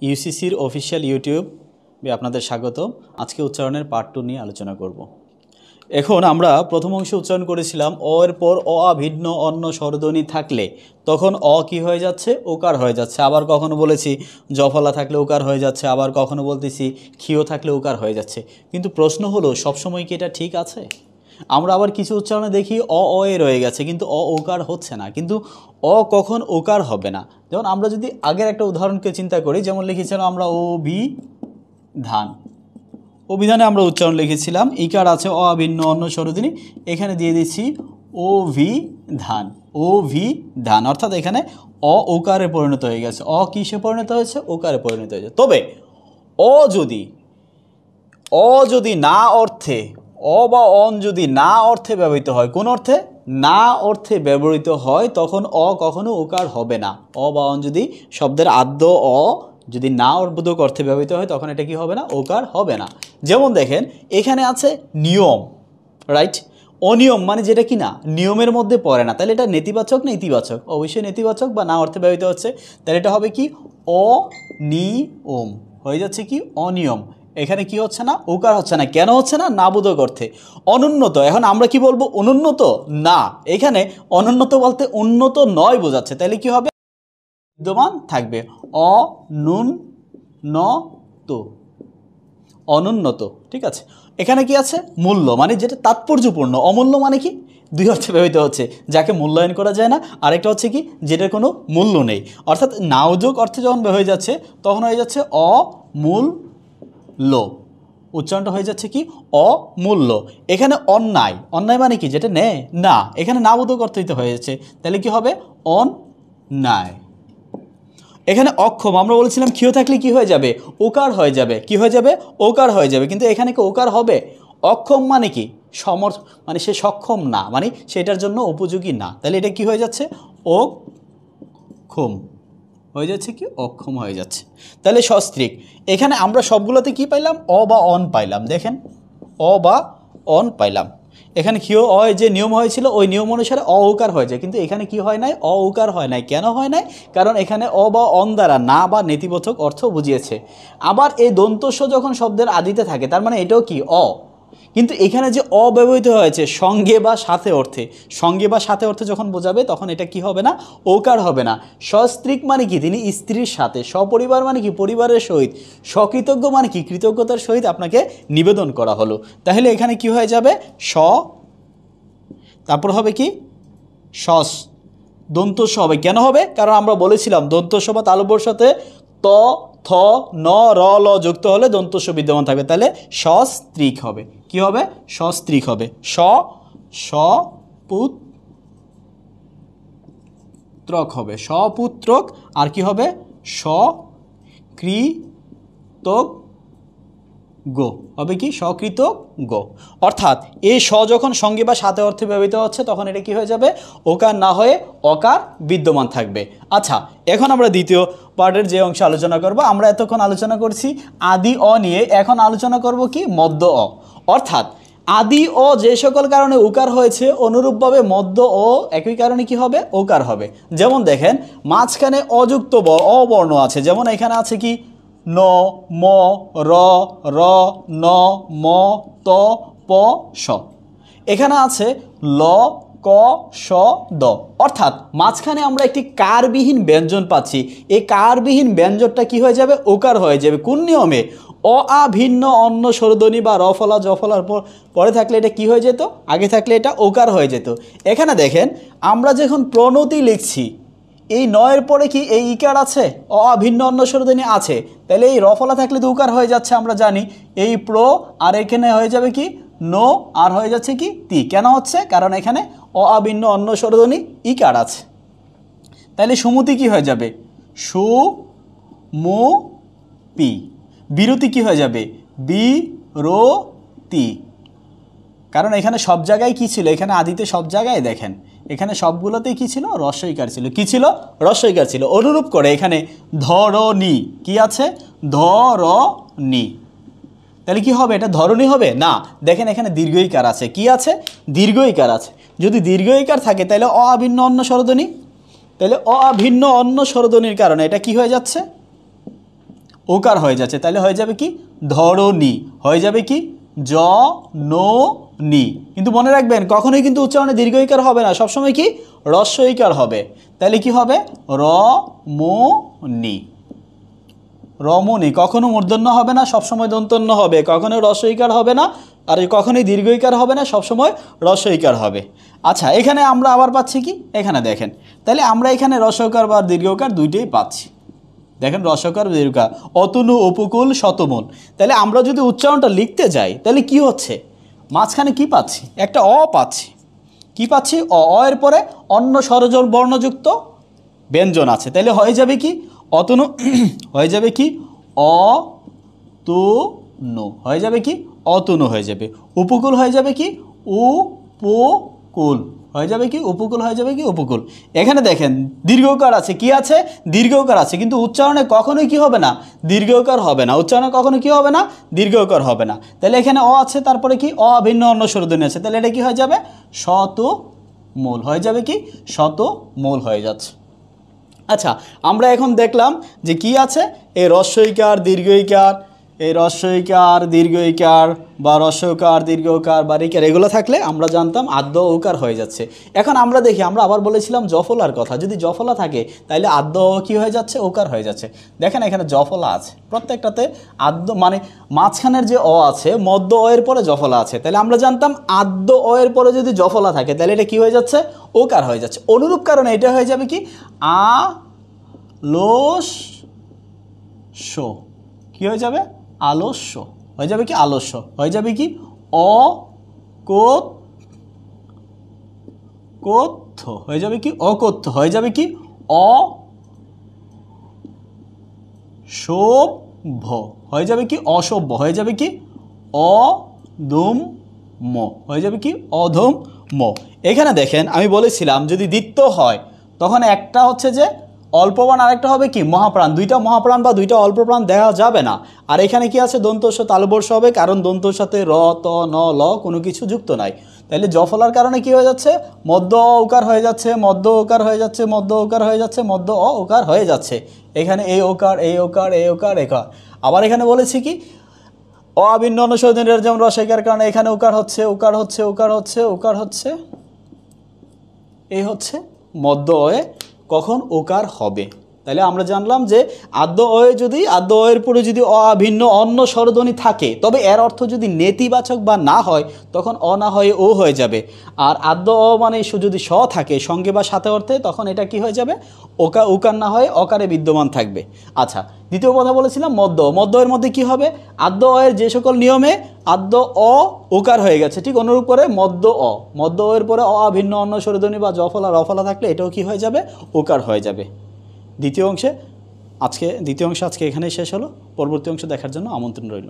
ইউসিসির official ইউটিউবে আপনাদের স্বাগত। আজকে উচ্চারণের পার্ট 2 নিয়ে আলোচনা করব। এখন আমরা প্রথম অংশে উচ্চারণ করেছিলাম অ এর পর অ ভিন্ন অন্য স্বরধ্বনি থাকলে তখন অ কি হয়ে যাচ্ছে? ওকার হয়ে যাচ্ছে। আবার কখনো বলেছি জফলা থাকলে ওকার হয়ে যাচ্ছে, আবার কখনো বলতেছি ক্ষীয় থাকলে ওকার হয়ে যাচ্ছে। কিন্তু প্রশ্ন হলো সবসময় কি এটা ঠিক আছে? আমরা আবার কিছু উচ্চারণে দেখি অ এ রয়ে গেছে কিন্তু অ ওকার হচ্ছে না। কিন্তু অ কখন ওকার হবে না? যেমন আমরা যদি আগের একটা উদাহরণকে চিন্তা করি, যেমন লিখেছিলাম আমরা অভিধান। অভিধানে আমরা উচ্চারণ লিখেছিলাম ইকার আছে অ ভিন্ন অন্য স্বরধ্বনি, এখানে দিয়ে দিচ্ছি অভিধান। অভিধান অর্থাৎ এখানে অ ওকারে পরিণত হয়ে গেছে। অ কিসে পরিণত হয়েছে? ওকারে পরিণত হয়েছে। তবে অ যদি না অর্থে, অ বা অন যদি না অর্থে ব্যবহৃত হয়, কোন অর্থে? না অর্থে ব্যবহৃত হয়, তখন অ কখনো ওকার হবে না। অ বা অন যদি শব্দের আদ্য অ যদি না অর্বোধক অর্থে ব্যবহৃত হয় তখন এটা কি হবে না? ওকার হবে না। যেমন দেখেন এখানে আছে নিয়ম, রাইট? অনিয়ম মানে যেটা কি না নিয়মের মধ্যে পড়ে না, তাহলে এটা নেতিবাচক না ইতিবাচক? অবশ্যই নেতিবাচক, বা না অর্থে ব্যবহৃত হচ্ছে, তাহলে এটা হবে কি? অনিয়ম হয়ে যাচ্ছে কি? অনিয়ম। এখানে কি হচ্ছে না? ওকার হচ্ছে না। কেন হচ্ছে না? না বোধক অর্থে। অনুন্নত, এখন আমরা কি বলবো? অনুন্নত না, এখানে অনুন্নত বলতে উন্নত নয় বোঝাচ্ছে, তাহলে কি হবে? বিদ্যমান থাকবে অনুন্নত, অনুন্নত। ঠিক আছে, এখানে কি আছে? মূল্য মানে যেটা তাৎপর্যপূর্ণ। অমূল্য মানে কি? দুই অর্থে ব্যবহৃত হচ্ছে, যাকে মূল্যায়ন করা যায় না, আরেকটা হচ্ছে কি যেটার কোনো মূল্য নেই। অর্থাৎ নাউযোগ অর্থে যখন হয়ে যাচ্ছে তখন হয়ে যাচ্ছে অমূল্য, উচ্চারণটা হয়ে যাচ্ছে কি? অমূল্য। এখানে অন্যায়, অন্যায় মানে কি? যেটা নেয় না, এখানে নাবোধক অর্থিত হয়ে যাচ্ছে, তাহলে কি হবে? অন্যায়। এখানে অক্ষম, আমরা বলেছিলাম ক্ষীয় থাকলে কি হয়ে যাবে? ওকার হয়ে যাবে। কি হয়ে যাবে? ওকার হয়ে যাবে। কিন্তু এখানে কি ওকার হবে? অক্ষম মানে কি? মানে সে সক্ষম না, মানে সেটার জন্য উপযোগী না, তাহলে এটা কি হয়ে যাচ্ছে? অক্ষম হয়ে যাচ্ছে কি? অক্ষম হয়ে যাচ্ছে। তাহলে সস্ত্রীক। এখানে আমরা সবগুলোতে কি পাইলাম? অ বা অন পাইলাম। দেখেন অ বা অন পাইলাম। এখানে ক্ষীয় অয় যে নিয়ম হয়েছিল ওই নিয়ম অনুসারে অ উকার হয়ে যায়, কিন্তু এখানে কি হয় নাই? অ উকার হয় নাই। কেন হয় নাই? কারণ এখানে অ বা অন দ্বারা না বা নেতিবোধক অর্থ বুঝিয়েছে। আবার এই দন্তস্ব যখন শব্দের আদিতে থাকে তার মানে এটাও কি? অ। কিন্তু এখানে যে অব্যবহৃত হয়েছে সঙ্গে বা সাথে অর্থে, সঙ্গে বা সাথে অর্থে যখন বোঝাবে তখন এটা কি হবে না? ওকার হবে না। সস্ত্রীক মানে কি? তিনি স্ত্রীর সাথে। সপরিবার মানে কি? পরিবারের সহিত। সকৃতজ্ঞ মানে কি? কৃতজ্ঞতার সহিত আপনাকে নিবেদন করা হলো। তাহলে এখানে কি হয়ে যাবে? তারপর হবে কি? সস, দন্তস্ব হবে। কেন হবে? কারণ আমরা বলেছিলাম দন্তস্ব বা তালব্যর সাথে ত, থ, ন, র, ল যুক্ত হলে দন্তস্ব বিদ্যমান থাকবে, তাহলে সস্ত্রীক হবে। কি হবে? সস্ত্রীক হবে। সপুত্রক হবে, সপুত্রক। আর কি হবে? সকৃতজ্ঞ হবে কি? সকৃতজ্ঞ। অর্থাৎ এই স যখন সঙ্গে বা সাথে অর্থে ব্যবহৃত হচ্ছে তখন এটা কি হয়ে যাবে? ওকার না হয়ে অকার বিদ্যমান থাকবে। আচ্ছা, এখন আমরা দ্বিতীয় পার্টের যে অংশ আলোচনা করব, আমরা এতক্ষণ আলোচনা করছি আদি অ নিয়ে, এখন আলোচনা করব কি? মধ্য অ। অর্থাৎ আদি অ যে সকল কারণে উকার হয়েছে অনুরূপভাবে মধ্য অ একই কারণে কি হবে? ওকার হবে। যেমন দেখেন মাঝখানে অযুক্ত অবর্ণ আছে, যেমন এখানে আছে কি? ন, ম, র, র, ন, ম, ত, প, স। এখানে আছে ল, ক, স, দ। অর্থাৎ মাঝখানে আমরা একটি কারবিহীন ব্যঞ্জন পাচ্ছি। এই কারবিহীন ব্যঞ্জনটা কি হয়ে যাবে? ওকার হয়ে যাবে। কোন নিয়মে? অ ভিন্ন অন্য স্বরধ্বনি বা রফলা জফলার পরে থাকলে এটা কি হয়ে যেত? আগে থাকলে এটা ওকার হয়ে যেত। এখানে দেখেন আমরা যখন প্রণতি লিখছি, এই নয়ের পরে কি এই ইকার আছে? অ ভিন্ন অন্য স্বরধ্বনি আছে, তাহলে এই রফলা থাকলে তো উকার হয়ে যাচ্ছে আমরা জানি। এই আর এখানে হয়ে যাবে কি? নো, আর হয়ে যাচ্ছে কি? তি। কেন হচ্ছে? কারণ এখানে অ ভিন্ন অন্য স্বরধ্বনি ইকার আছে। তাহলে সুমতি কি হয়ে যাবে? সু মু পি। বিরতি কি হয়ে যাবে? বিরতি। কারণ এখানে সব জায়গায় কি ছিল? এখানে আদিতে সব জায়গায় দেখেন এখানে সবগুলোতেই কি ছিল? রস্বইকার ছিল। কি ছিল? রস্বইকার ছিল। অনুরূপ করে এখানে ধরণী কি আছে? ধরণী। তাহলে কি হবে? এটা ধরণী হবে না। দেখেন এখানে দীর্ঘইকার আছে। কি আছে? দীর্ঘইকার আছে। যদি দীর্ঘইকার থাকে তাহলে অ ভিন্ন অন্য স্বরধ্বনি, তাহলে অ ভিন্ন অন্য স্বরধ্বনির কারণে এটা কি হয়ে যাচ্ছে? ওকার হয়ে যাচ্ছে, তাহলে হয়ে যাবে কি ধরণী, হয়ে যাবে কি জ ন নি। কিন্তু মনে রাখবেন কখনোই কিন্তু উচ্চারণে দীর্ঘ ইকার হবে না, সবসময় কি হ্রস্ব ইকার হবে। তাহলে কি হবে র মো নি, রমণী। কখনো মূর্ধন্য হবে না, সবসময় দন্তন্য হবে, কখনো হ্রস্ব ইকার হবে না, আর কখনোই দীর্ঘ ইকার হবে না, সবসময় হ্রস্ব ইকার হবে। আচ্ছা এখানে আমরা আবার পাচ্ছি কি, এখানে দেখেন, তাহলে আমরা এখানে হ্রস্বকার বা দীর্ঘকার দুইটাই পাচ্ছি। দেখেন হ্রস্বকার দীর্ঘকার, অতনু উপকূল শতমূল। তাহলে আমরা যদি উচ্চারণটা লিখতে যাই তাহলে কি হচ্ছে, মাঝখানে কি পাচ্ছি, একটা অ পাচ্ছি। কি পাচ্ছি, অ, এর পরে অন্য স্বরজোর বর্ণযুক্ত ব্যঞ্জন আছে, তাহলে হয়ে যাবে কি অতনু, হয়ে যাবে কি অতনু, হয়ে যাবে কি অতনু, হয়ে যাবে উপকূল, হয়ে যাবে কি উপকূল, হয়ে যাবে কি উপকূল, হয়ে যাবে কি উপকূল। এখানে দেখেন দীর্ঘকার আছে, কি আছে দীর্ঘকার আছে, কিন্তু উচ্চারণে কখনোই কি হবে না দীর্ঘকার হবে না, উচ্চারণে কখনো কি হবে না দীর্ঘকার হবে না। তাহলে এখানে অ আছে, তারপরে কি অভিন্ন অন্য স্বরধ্বনি আছে, তাহলে এটা কি হয়ে যাবে শতমূল, হয়ে যাবে কি শতমূল হয়ে যাচ্ছে। আচ্ছা আমরা এখন দেখলাম যে কি আছে, এই হ্রস্বইকার দীর্ঘইকার, এই হ্রস্বইকার দীর্ঘইকার বা হ্রস্বকার দীর্ঘকার বা রিকার, এগুলো থাকলে আমরা জানতাম আদ্য ওকার হয়ে যাচ্ছে। এখন আমরা দেখি, আমরা আবার বলেছিলাম জফলার কথা, যদি জফলা থাকে তাহলে আদ্য কি হয়ে যাচ্ছে, ওকার হয়ে যাচ্ছে। দেখেন এখানে জফলা আছে, প্রত্যেকটাতে আদ্য মানে মাঝখানের যে অ আছে, মধ্য অ এর পরে জফলা আছে, তাহলে আমরা জানতাম আদ্য অ এর পরে যদি জফলা থাকে তাহলে এটা কি হয়ে যাচ্ছে, ওকার হয়ে যাচ্ছে। অনুরূপ কারণে এটা হয়ে যাবে কি আলস্য, কি হয়ে যাবে আলস্য, হয়ে যাবে কি আলস্য, হয়ে যাবে কি অকথ্য, হয়ে যাবে কি অকথ্য, হয়ে যাবে কি অসভ্য, হয়ে যাবে কি অসভ্য, হয়ে যাবে কি অধম্য, হয়ে যাবে কি অধম্য। এখানে দেখেন আমি বলেছিলাম যদি দ্বিত্ব হয় তখন একটা হচ্ছে যে অল্পপ্রাণ, আরেকটা হবে কি মহাপ্রাণ, দুইটা মহাপ্রাণ বা দুইটা অল্পপ্রাণ দেওয়া যাবে না। আর এখানে কি আছে দন্তস্ব তালবর্ষ হবে, কারণ দন্তর সাথে র ত ন ল কোনো কিছু যুক্ত নাই। তাহলে জফলার কারণে কি হয়ে যাচ্ছে, মধ্য অ ওকার হয়ে যাচ্ছে, মধ্য ওকার হয়ে যাচ্ছে, মধ্য ওকার হয়ে যাচ্ছে, মধ্য অ ওকার হয়ে যাচ্ছে। এখানে এই ওকার, এই ওকার, এই ওকার, একার। আবার এখানে বলেছি কি অভিন্ন অনুসর্জনের যেমন রসাইকার কারণে এখানে ওকার হচ্ছে, ওকার হচ্ছে, ওকার হচ্ছে, ওকার হচ্ছে, এই হচ্ছে মধ্য অয়ে কখন ওকার হবে। তাহলে আমরা জানলাম যে আদ্য অয়ে যদি আদ্য অয়ের পরে যদি অভিন্ন অন্য স্বরধ্বনি থাকে তবে এর অর্থ যদি নেতিবাচক বা না হয় তখন অ না হয়ে ও হয়ে যাবে। আর আদ্য অ মানে যদি স থাকে সঙ্গে বা সাথে অর্থে তখন এটা কি হয়ে যাবে, ওকার না হয়ে অকারে বিদ্যমান থাকবে। আচ্ছা দ্বিতীয় কথা বলেছিলাম মধ্য, মধ্য এর মধ্যে কি হবে, আদ্য অয়ের যে সকল নিয়মে আদ্য অ ওকার হয়ে গেছে ঠিক অনুরূপ করে মধ্য অ, মধ্য অয়ের পরে অভিন্ন অন্য স্বরধ্বনি বা জফলা রফলা থাকলে এটাও কি হয়ে যাবে, ওকার হয়ে যাবে। দ্বিতীয় অংশে আজকে এখানেই শেষ হলো, পরবর্তী অংশ দেখার জন্য আমন্ত্রণ রইল।